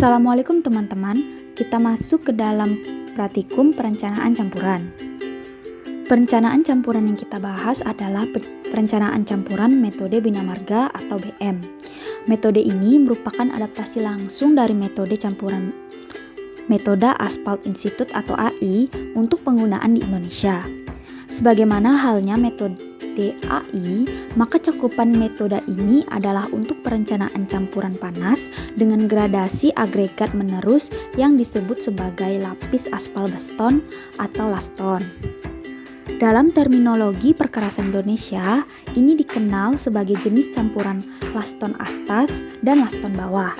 Assalamualaikum teman-teman, kita masuk ke dalam praktikum perencanaan campuran. Perencanaan campuran yang kita bahas adalah perencanaan campuran metode Bina Marga atau BM. Metode ini merupakan adaptasi langsung dari metode campuran metode Asphalt Institute atau AI untuk penggunaan di Indonesia. Sebagaimana halnya metode AI, maka cakupan metode ini adalah untuk perencanaan campuran panas dengan gradasi agregat menerus yang disebut sebagai lapis aspal baston atau laston. Dalam terminologi perkerasan Indonesia, ini dikenal sebagai jenis campuran laston atas dan laston bawah.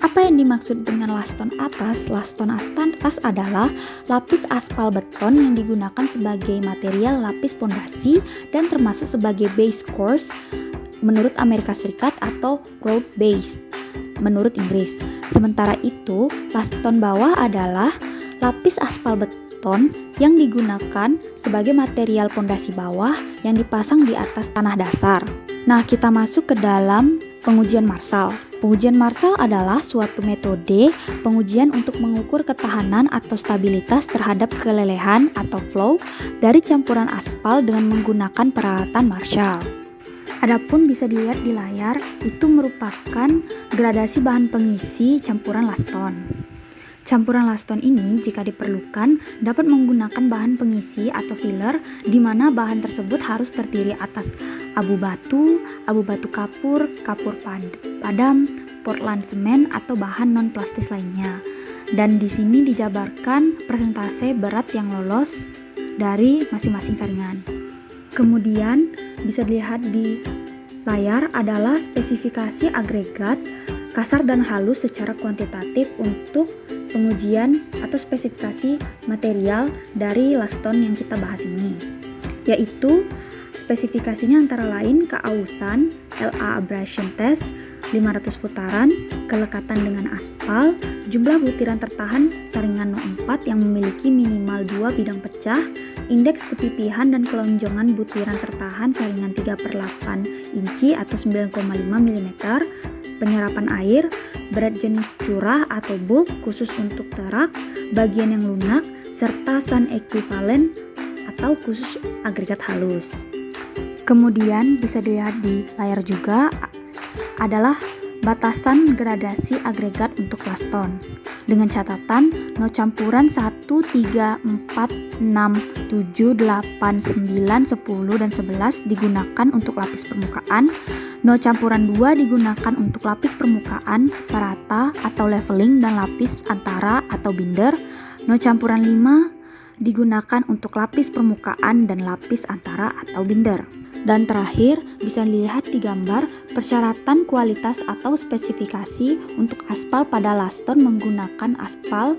Apa yang dimaksud dengan laston atas? Laston atas adalah lapis aspal beton yang digunakan sebagai material lapis pondasi dan termasuk sebagai base course menurut Amerika Serikat atau road base menurut Inggris. Sementara itu, laston bawah adalah lapis aspal beton yang digunakan sebagai material pondasi bawah yang dipasang di atas tanah dasar. Nah, kita masuk ke dalam pengujian Marshall. Pengujian Marshall adalah suatu metode pengujian untuk mengukur ketahanan atau stabilitas terhadap kelelehan atau flow dari campuran aspal dengan menggunakan peralatan Marshall. Adapun bisa dilihat di layar, itu merupakan gradasi bahan pengisi campuran laston. Campuran laston ini jika diperlukan dapat menggunakan bahan pengisi atau filler di mana bahan tersebut harus terdiri atas abu batu kapur padam, Portland semen atau bahan non plastis lainnya. Dan di sini dijabarkan persentase berat yang lolos dari masing-masing saringan. Kemudian bisa dilihat di layar adalah spesifikasi agregat kasar dan halus secara kuantitatif untuk pengujian atau spesifikasi material dari laston yang kita bahas ini, yaitu spesifikasinya antara lain keausan, LA abrasion test, 500 putaran, kelekatan dengan aspal, jumlah butiran tertahan saringan No4 yang memiliki minimal 2 bidang pecah, indeks kepipihan dan kelonjongan butiran tertahan saringan 3/8 inci atau 9,5 mm, penyerapan air, berat jenis curah atau bulk khusus untuk terak, bagian yang lunak, serta sun ekvivalen atau khusus agregat halus. Kemudian bisa dilihat di layar juga adalah batasan gradasi agregat untuk laston dengan catatan no campuran 1, 3, 4, 6, 7, 8, 9, 10, dan 11 digunakan untuk lapis permukaan, no campuran 2 digunakan untuk lapis permukaan rata atau leveling dan lapis antara atau binder, no campuran 5 digunakan untuk lapis permukaan dan lapis antara atau binder. Dan terakhir, bisa dilihat di gambar persyaratan kualitas atau spesifikasi untuk aspal pada laston menggunakan aspal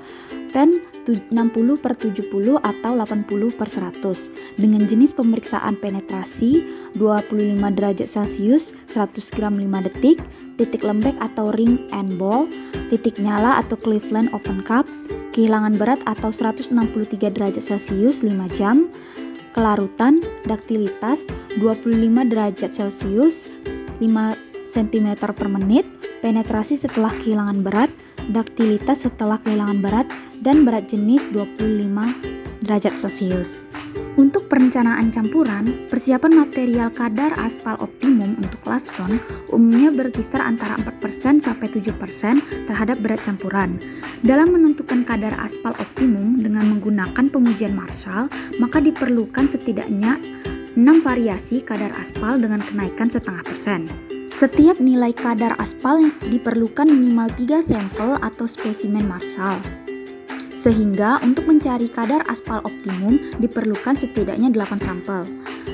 pen 60/70 atau 80/100 dengan jenis pemeriksaan penetrasi 25 derajat Celcius 100 gram 5 detik, titik lembek atau ring and ball, titik nyala atau Cleveland open cup, kehilangan berat atau 163 derajat Celcius 5 jam, kelarutan, daktilitas 25 derajat Celcius 5 cm per menit, penetrasi setelah kehilangan berat, daktilitas setelah kehilangan berat, dan berat jenis 25 derajat Celcius. Untuk perencanaan campuran, persiapan material kadar aspal optimum untuk laston umumnya berkisar antara 4% sampai 7% terhadap berat campuran. Dalam menentukan kadar aspal optimum dengan menggunakan pengujian Marshall, maka diperlukan setidaknya 6 variasi kadar aspal dengan kenaikan 0,5%. Setiap nilai kadar aspal diperlukan minimal 3 sampel atau spesimen Marshall. Sehingga untuk mencari kadar aspal optimum diperlukan setidaknya 8 sampel.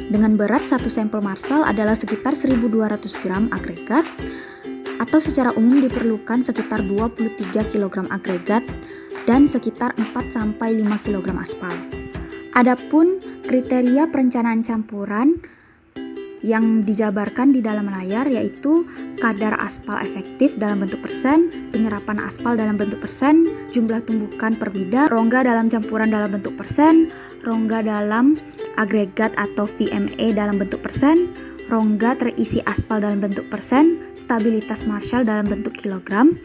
Dengan berat satu sampel Marshall adalah sekitar 1200 gram agregat, atau secara umum diperlukan sekitar 23 kg agregat dan sekitar 4-5 kg aspal. Adapun kriteria perencanaan campuran yang dijabarkan di dalam layar yaitu kadar aspal efektif dalam bentuk persen, penyerapan aspal dalam bentuk persen, jumlah tumbukan per bidang, rongga dalam campuran dalam bentuk persen, rongga dalam agregat atau VME dalam bentuk persen, rongga terisi aspal dalam bentuk persen, stabilitas Marshall dalam bentuk kilogram,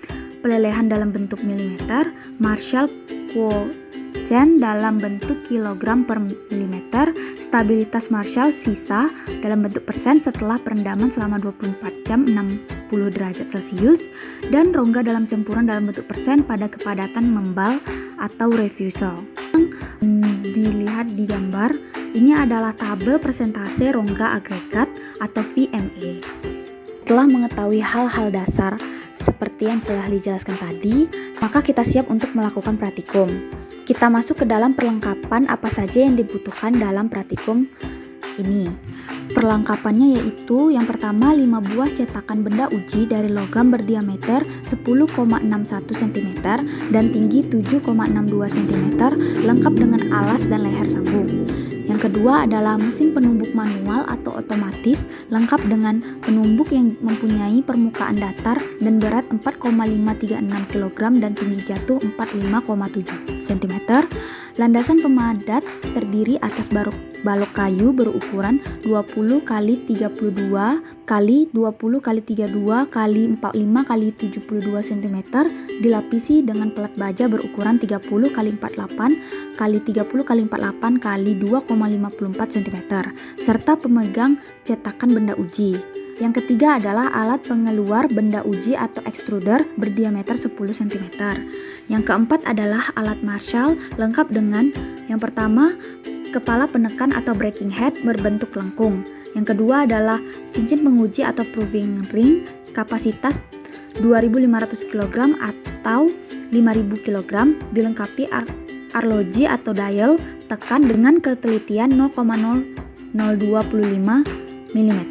pelelehan dalam bentuk milimeter, Marshall quotient dalam bentuk kilogram per milimeter, stabilitas Marshall sisa dalam bentuk persen setelah perendaman selama 24 jam 60 derajat Celcius, dan rongga dalam campuran dalam bentuk persen pada kepadatan membal atau refusal. Dilihat di gambar, ini adalah tabel persentase rongga agregat atau VMA. Setelah mengetahui hal-hal dasar seperti yang telah dijelaskan tadi, maka kita siap untuk melakukan praktikum. Kita masuk ke dalam perlengkapan apa saja yang dibutuhkan dalam praktikum ini. Perlengkapannya yaitu yang pertama 5 buah cetakan benda uji dari logam berdiameter 10,61 cm dan tinggi 7,62 cm lengkap dengan alas dan leher sambung. Yang kedua adalah mesin penumbuk manual atau otomatis lengkap dengan penumbuk yang mempunyai permukaan datar dan berat 4,536 kg dan tinggi jatuh 45,7 cm. Landasan pemadat terdiri atas balok kayu berukuran 20 x 32 x 20 x 32 x 45 x 72 cm dilapisi dengan pelat baja berukuran 30 x 48 x 30 x 48 x 2,54 cm serta pemegang cetakan benda uji. Yang ketiga adalah alat pengeluar benda uji atau extruder berdiameter 10 cm. Yang keempat adalah alat Marshall lengkap dengan yang pertama kepala penekan atau breaking head berbentuk lengkung. Yang kedua adalah cincin penguji atau proving ring kapasitas 2.500 kg atau 5.000 kg dilengkapi arloji atau dial tekan dengan ketelitian 0,0025 mm.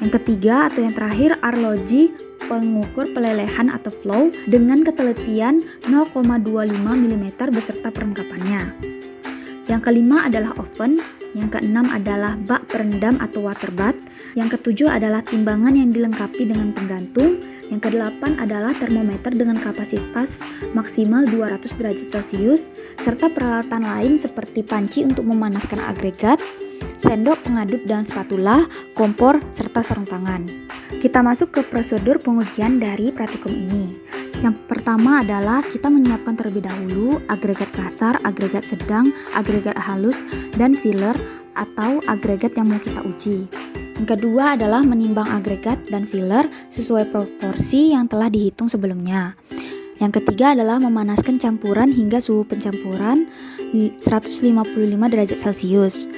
Yang ketiga atau yang terakhir arloji pengukur pelelehan atau flow dengan ketelitian 0,25 mm beserta perlengkapannya. Yang kelima adalah oven, yang keenam adalah bak perendam atau water bath, yang ketujuh adalah timbangan yang dilengkapi dengan penggantung, yang kedelapan adalah termometer dengan kapasitas maksimal 200 derajat Celcius, serta peralatan lain seperti panci untuk memanaskan agregat, sendok pengaduk dan spatula, kompor, serta sarung tangan. Kita masuk ke prosedur pengujian dari praktikum ini. Yang pertama adalah kita menyiapkan terlebih dahulu agregat kasar, agregat sedang, agregat halus, dan filler atau agregat yang mau kita uji. Yang kedua adalah menimbang agregat dan filler sesuai proporsi yang telah dihitung sebelumnya. Yang ketiga adalah memanaskan campuran hingga suhu pencampuran 155 derajat Celcius.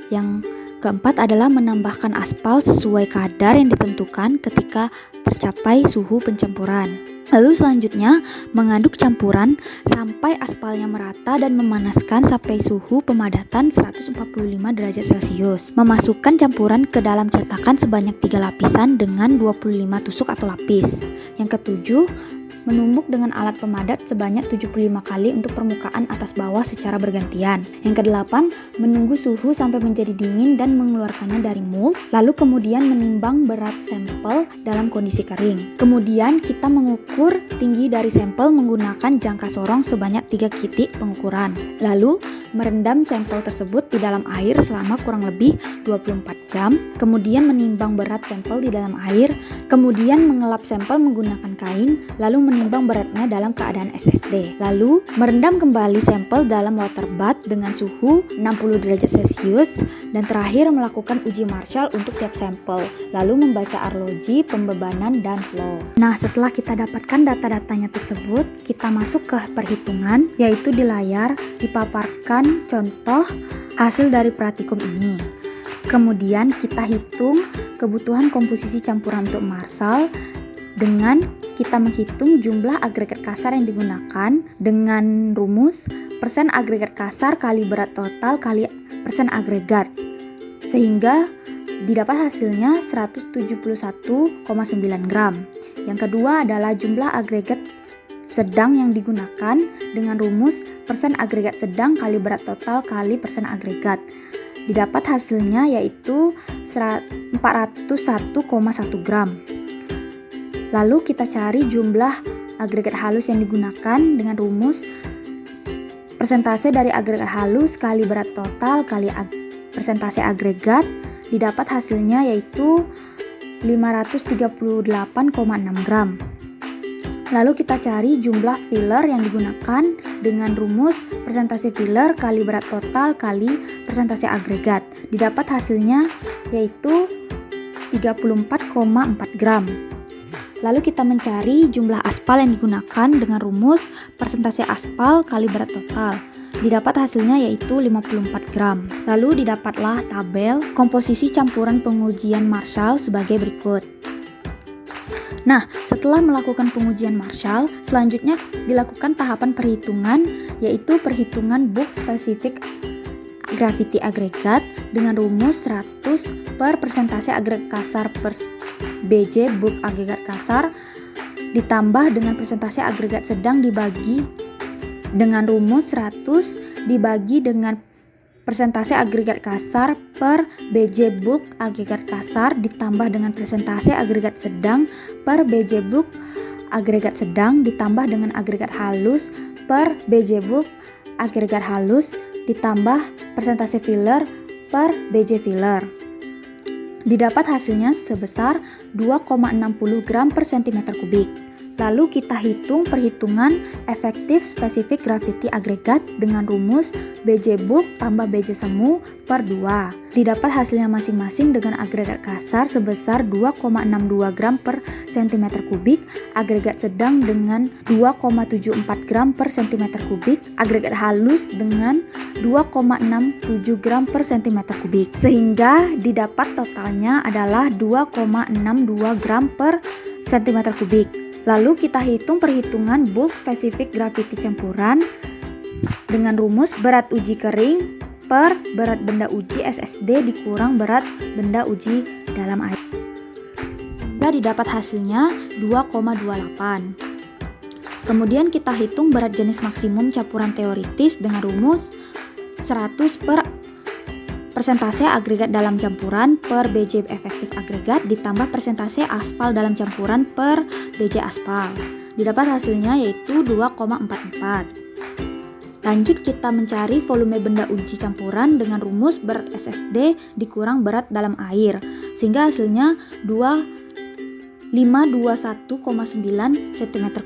Yang keempat adalah menambahkan aspal sesuai kadar yang ditentukan ketika tercapai suhu pencampuran. Lalu selanjutnya mengaduk campuran sampai aspalnya merata dan memanaskan sampai suhu pemadatan 145 derajat Celcius. Memasukkan campuran ke dalam cetakan sebanyak 3 lapisan dengan 25 tusuk atau lapis. Yang ketujuh, menumbuk dengan alat pemadat sebanyak 75 kali untuk permukaan atas bawah secara bergantian. Yang kedelapan, menunggu suhu sampai menjadi dingin dan mengeluarkannya dari mold, lalu kemudian menimbang berat sampel dalam kondisi kering. Kemudian kita mengukur tinggi dari sampel menggunakan jangka sorong sebanyak 3 titik pengukuran. Lalu merendam sampel tersebut di dalam air selama kurang lebih 24 jam, kemudian menimbang berat sampel di dalam air, kemudian mengelap sampel menggunakan kain, lalu menimbang beratnya dalam keadaan SSD. Lalu merendam kembali sampel dalam water bath dengan suhu 60 derajat Celcius, dan terakhir melakukan uji Marshall untuk tiap sampel, lalu membaca arloji, pembebanan, dan flow. Nah, setelah kita dapatkan data-datanya tersebut, kita masuk ke perhitungan, yaitu di layar dipaparkan contoh hasil dari praktikum ini. Kemudian kita hitung kebutuhan komposisi campuran untuk Marshall dengan kita menghitung jumlah agregat kasar yang digunakan dengan rumus persen agregat kasar kali berat total kali persen agregat, sehingga didapat hasilnya 171,9 gram. Yang kedua adalah jumlah agregat sedang yang digunakan dengan rumus persen agregat sedang kali berat total kali persen agregat. Didapat hasilnya yaitu 401,1 gram. Lalu kita cari jumlah agregat halus yang digunakan dengan rumus persentase dari agregat halus kali berat total kali persentase agregat. Didapat hasilnya yaitu 538,6 gram. Lalu kita cari jumlah filler yang digunakan dengan rumus persentase filler kali berat total kali persentase agregat. Didapat hasilnya yaitu 34,4 gram. Lalu kita mencari jumlah aspal yang digunakan dengan rumus persentase aspal kali berat total. Didapat hasilnya yaitu 54 gram. Lalu didapatlah tabel komposisi campuran pengujian Marshall sebagai berikut. Nah, setelah melakukan pengujian Marshall, selanjutnya dilakukan tahapan perhitungan, yaitu perhitungan bulk spesifik gravity agregat dengan rumus 100 per persentase agregat kasar per BJ bulk agregat kasar ditambah dengan persentase agregat sedang dibagi dengan rumus 100 dibagi dengan persentase agregat kasar per BJ bulk agregat kasar ditambah dengan persentase agregat sedang per BJ bulk agregat sedang ditambah dengan agregat halus per BJ bulk agregat halus ditambah persentase filler per BJ filler. Didapat hasilnya sebesar 2,60 gram per cm kubik. Lalu kita hitung perhitungan efektif spesifik gravity agregat dengan rumus BJ bulk tambah BJ semu per 2. Didapat hasilnya masing-masing dengan agregat kasar sebesar 2,62 gram per cm kubik, agregat sedang dengan 2,74 gram per cm kubik, agregat halus dengan 2,67 gram per cm kubik. Sehingga didapat totalnya adalah 2,62 gram per cm kubik. Lalu kita hitung perhitungan bulk spesifik gravity campuran dengan rumus berat uji kering per berat benda uji SSD dikurang berat benda uji dalam air. Dan didapat hasilnya 2,28. Kemudian kita hitung berat jenis maksimum campuran teoritis dengan rumus 100 per persentase agregat dalam campuran per BJ efektif agregat ditambah persentase aspal dalam campuran per BJ aspal. Didapat hasilnya yaitu 2,44. Lanjut kita mencari volume benda uji campuran dengan rumus berat SSD dikurang berat dalam air, sehingga hasilnya 521,9 cm3.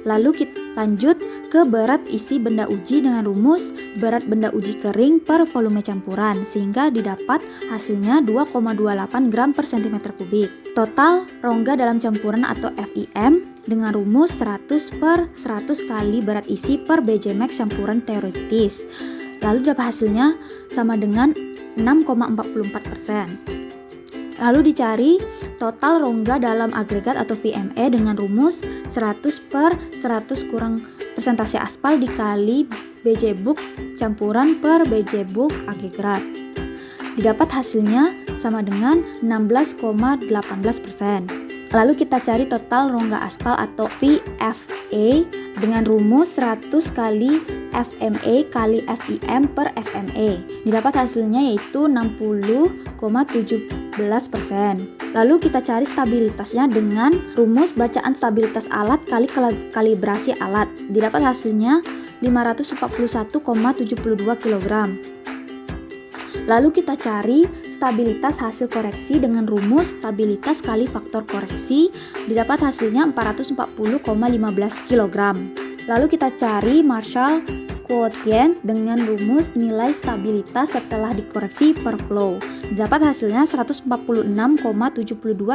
Lalu kita lanjut ke berat isi benda uji dengan rumus berat benda uji kering per volume campuran, sehingga didapat hasilnya 2,28 gram per cm3. Total rongga dalam campuran atau FIM dengan rumus 100 per 100 kali berat isi per BJ max campuran teoritis. Lalu dapat hasilnya sama dengan 6,44%. Lalu dicari total rongga dalam agregat atau VME dengan rumus 100 per 100 kurang persentase aspal dikali BJ bulk campuran per BJ bulk agregat. Didapat hasilnya sama dengan 16,18%. Lalu kita cari total rongga aspal atau VFA dengan rumus 100 kali FME kali FIM per FME. Didapat hasilnya yaitu 60,17%. Lalu kita cari stabilitasnya dengan rumus bacaan stabilitas alat kali kalibrasi alat. Didapat hasilnya 541,72 kg. Lalu kita cari stabilitas hasil koreksi dengan rumus stabilitas kali faktor koreksi. Didapat hasilnya 440,15 kg. Lalu kita cari Marshall quotient dengan rumus nilai stabilitas setelah dikoreksi per flow. Didapat hasilnya 146,72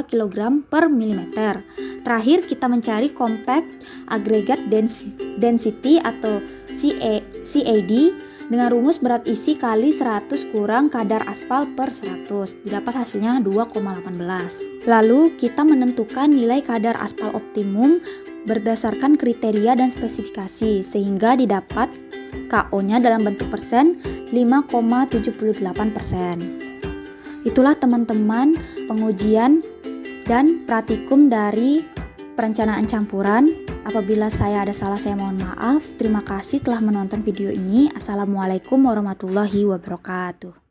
kg per milimeter. Terakhir kita mencari compact aggregate density atau CAD dengan rumus berat isi kali 100 kurang kadar aspal per 100. Didapat hasilnya 2,18. Lalu kita menentukan nilai kadar aspal optimum berdasarkan kriteria dan spesifikasi, sehingga didapat KO-nya dalam bentuk persen 5,78%. Itulah teman-teman pengujian dan praktikum dari perencanaan campuran. Apabila saya ada salah, saya mohon maaf. Terima kasih telah menonton video ini. Assalamualaikum warahmatullahi wabarakatuh.